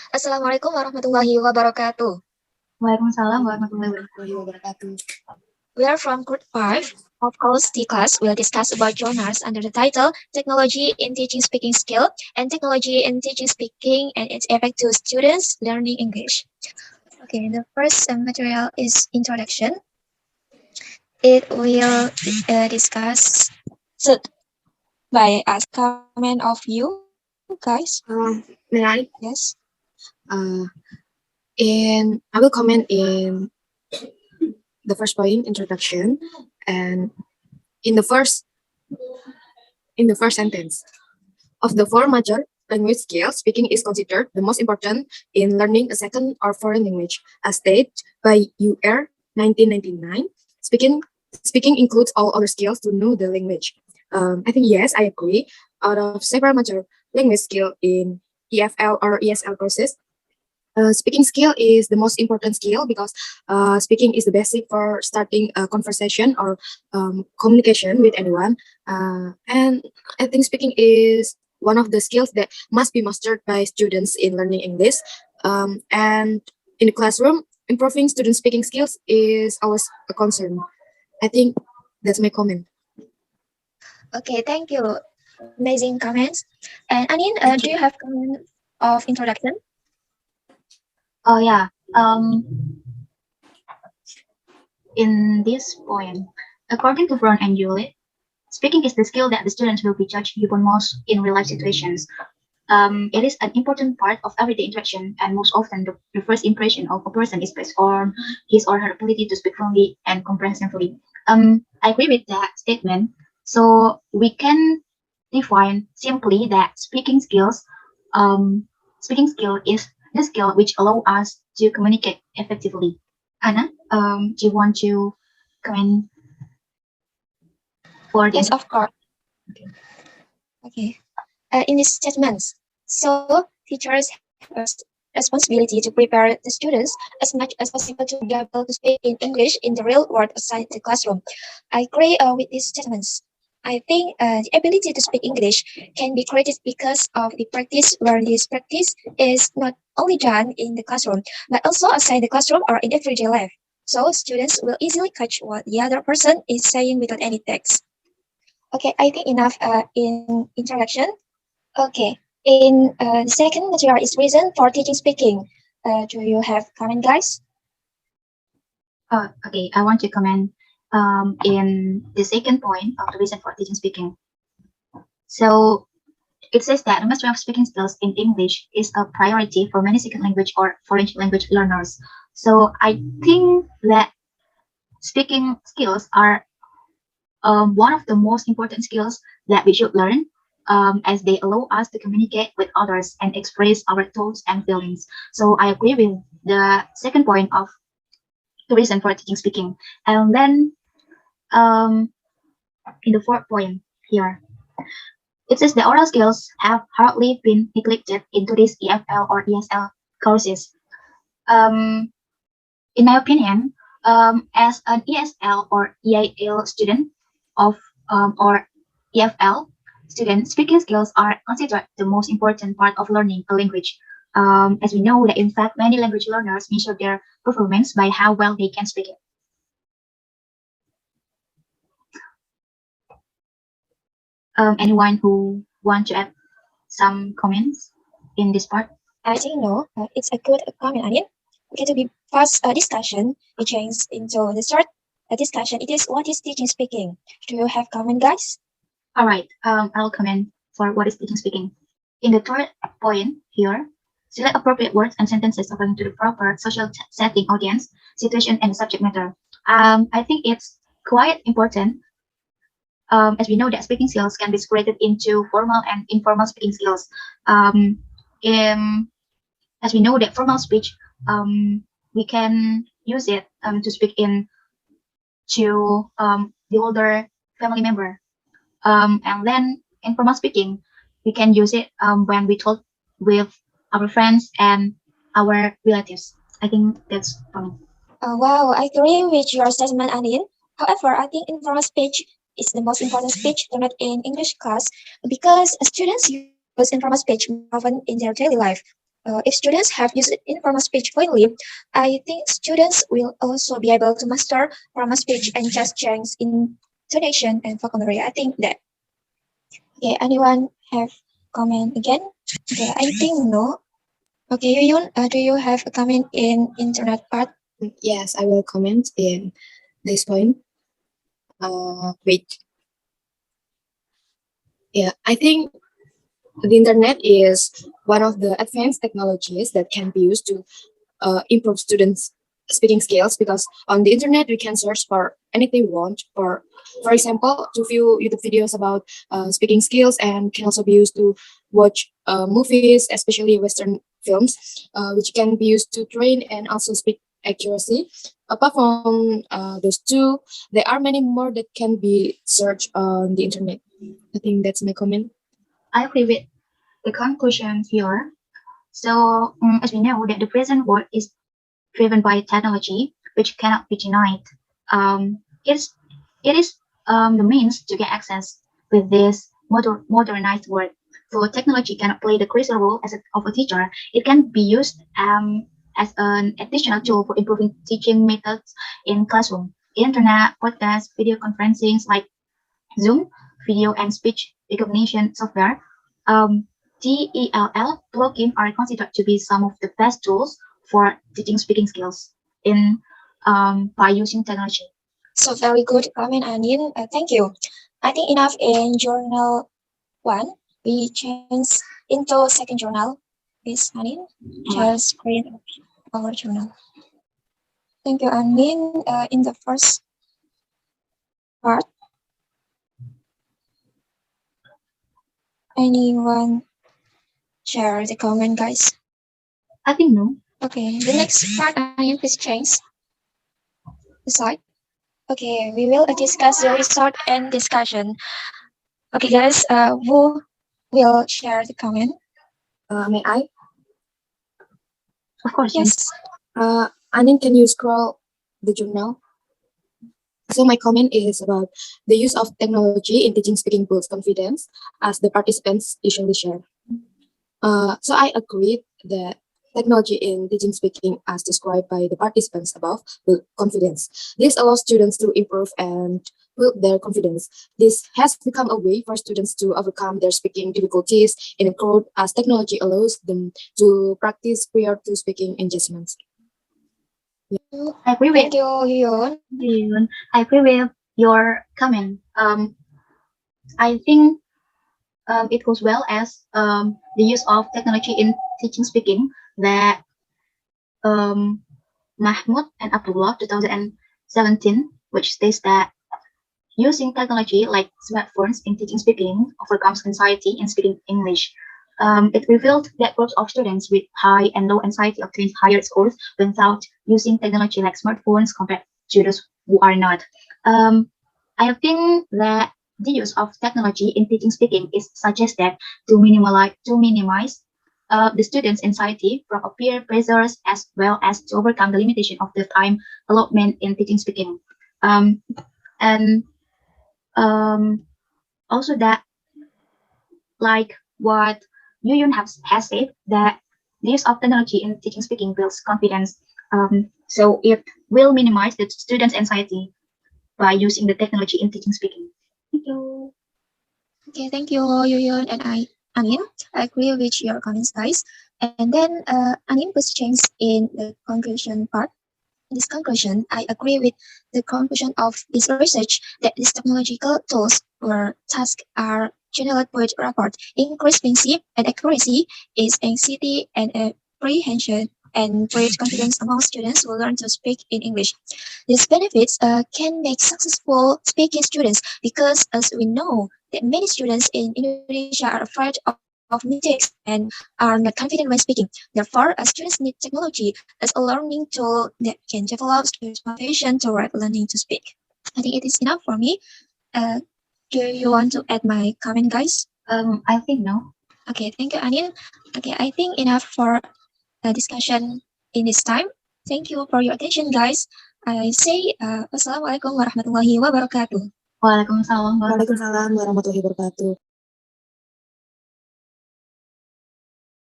Assalamualaikum warahmatullahi wabarakatuh. Waalaikumsalam warahmatullahi wabarakatuh. We are from Group 5. Of course, the class will discuss about journals under the title Technology in Teaching Speaking Skill and Technology in Teaching Speaking and its Effect to Students Learning English. Okay, the first material is Introduction. It will discuss by us comment of you guys. May I? Yes. I will comment in the first point, introduction, and in the first sentence of the four major language skills, speaking is considered the most important in learning a second or foreign language, as stated by UR 1999. Speaking includes all other skills to know the language. I think yes, I agree. Out of several major language skill in EFL or ESL courses, speaking skill is the most important skill because speaking is the basic for starting a conversation or communication with anyone. And I think speaking is one of the skills that must be mastered by students in learning English. And in the classroom, improving student speaking skills is always a concern. I think that's my comment. Okay, thank you. Amazing comments. And Anin, do you have comment of introduction? Oh yeah. In this point, according to Brown and Julie, speaking is the skill that the students will be judged upon most in real life situations. It is an important part of everyday interaction, and most often the first impression of a person is based on his or her ability to speak fluently and comprehensively. I agree with that statement. So we can define simply that speaking skill is the skill which allow us to communicate effectively. Anna, do you want to comment for Yes, this? of course. Okay. In these statements, so teachers have a responsibility to prepare the students as much as possible to be able to speak in English in the real world outside the classroom. I agree with these statements. I think the ability to speak English can be created because of the practice, where this practice is not only done in the classroom, but also outside the classroom or in everyday life. So students will easily catch what the other person is saying without any text. Okay, I think enough in introduction. Okay, in the second material is reason for teaching speaking. Do you have comment, guys? Okay, I want to comment in the second point of the reason for teaching speaking. So it says that the mastery of speaking skills in English is a priority for many second language or foreign language learners. So I think that speaking skills are one of the most important skills that we should learn, as they allow us to communicate with others and express our thoughts and feelings. So I agree with the second point of the reason for teaching speaking. And then in the fourth point here, it says the oral skills have hardly been neglected in today's EFL or ESL courses. Um, in my opinion, as an ESL or EIL student of or EFL student, speaking skills are considered the most important part of learning a language. As we know that in fact many language learners measure their performance by how well they can speak it. Anyone who want to add some comments in this part? I think no. It's a good comment, Anin. Okay, to be fast discussion, we change into the short discussion. It is what is teaching speaking. Do you have comment, guys? All right. I'll comment for what is teaching speaking. In the third point here, select appropriate words and sentences according to the proper social setting, audience, situation, and subject matter. I think it's quite important, as we know that speaking skills can be separated into formal and informal speaking skills. In, as we know that formal speech, we can use it to speak in to the older family member. And then informal speaking, we can use it when we talk with our friends and our relatives. I think that's for me. Wow, I agree with your statement, Anin. However, I think informal speech is the most important speech learned in English class because students use informal speech more often in their daily life. if students have used informal speech fluently, I think students will also be able to master formal speech and just change intonation and vocabulary. I think that. Okay, anyone have comment again? Okay, I think no. Okay, Yuyun, do you have a comment in internet part? Yes, I will comment in this point. Wait. Yeah, I think the internet is one of the advanced technologies that can be used to improve students' speaking skills, because on the internet we can search for anything we want. For example, to view YouTube videos about speaking skills, and can also be used to watch movies, especially Western films, which can be used to train and also speak accuracy. Apart from those two, there are many more that can be searched on the internet. I think that's my comment. I agree with the conclusion here. So, as we know that the present world is driven by technology, which cannot be denied. It's it is the means to get access with this modernized world. So technology cannot play the crucial role of a teacher. It can be used as an additional tool for improving teaching methods in classroom. Internet, podcasts, video conferencing like Zoom, video and speech recognition software, um, TELL plugin are considered to be some of the best tools for teaching speaking skills in by using technology. So very good comment, Anin. Thank you. I think enough in journal one. We change into second journal. Please, Anin, share screen of our journal. Thank you, Anin. In the first part, anyone share the comment, guys? I think no. Okay, the next part, Anin, please change the slide. Okay, we will discuss the result and discussion. Okay, guys, who will share the comment? May I? Of course, Yes. Anin, can you scroll the journal? So my comment is about the use of technology in teaching speaking builds confidence, as the participants usually share. So I agree that technology in teaching speaking, as described by the participants above, build confidence. This allows students to improve and build their confidence. This has become a way for students to overcome their speaking difficulties in a crowd, as technology allows them to practice prior to speaking engagements. I agree with Thank you, Yun. you. I agree with your comment. I think it goes well as the use of technology in teaching speaking that Mahmoud and Abdullah 2017, which states that using technology like smartphones in teaching speaking overcomes anxiety in speaking English. It revealed that groups of students with high and low anxiety obtained higher scores without using technology like smartphones compared to those who are not. I think that the use of technology in teaching speaking is suggested to minimize the students' anxiety from peer pressures, as well as to overcome the limitation of the time allotment in teaching speaking. And also that, like what Yuyun has said, that the use of technology in teaching speaking builds confidence. So it will minimize the students' anxiety by using the technology in teaching speaking. Thank you. Okay, thank you, Yuyun and Amin. I agree with your comments, guys. And then Amin please change in the conclusion part. In this conclusion, I agree with the conclusion of this research that these technological tools or tasks are generate with rapport, increase efficiency and accuracy, is anxiety and apprehension, and great confidence among students who learn to speak in English. These benefits can make successful speaking students because, as we know, that many students in Indonesia are afraid of mistakes and are not confident when speaking. Therefore, students need technology as a learning tool that can develop students' motivation toward learning to speak. I think it is enough for me. Do you want to add my comment, guys? I think no. Okay, thank you, Anin. Okay, I think enough for the discussion in this time. Thank you for your attention, guys. I say Wassalamualaikum warahmatullahi wabarakatuh. Waalaikumsalam. Waalaikumsalam warahmatullahi wabarakatuh.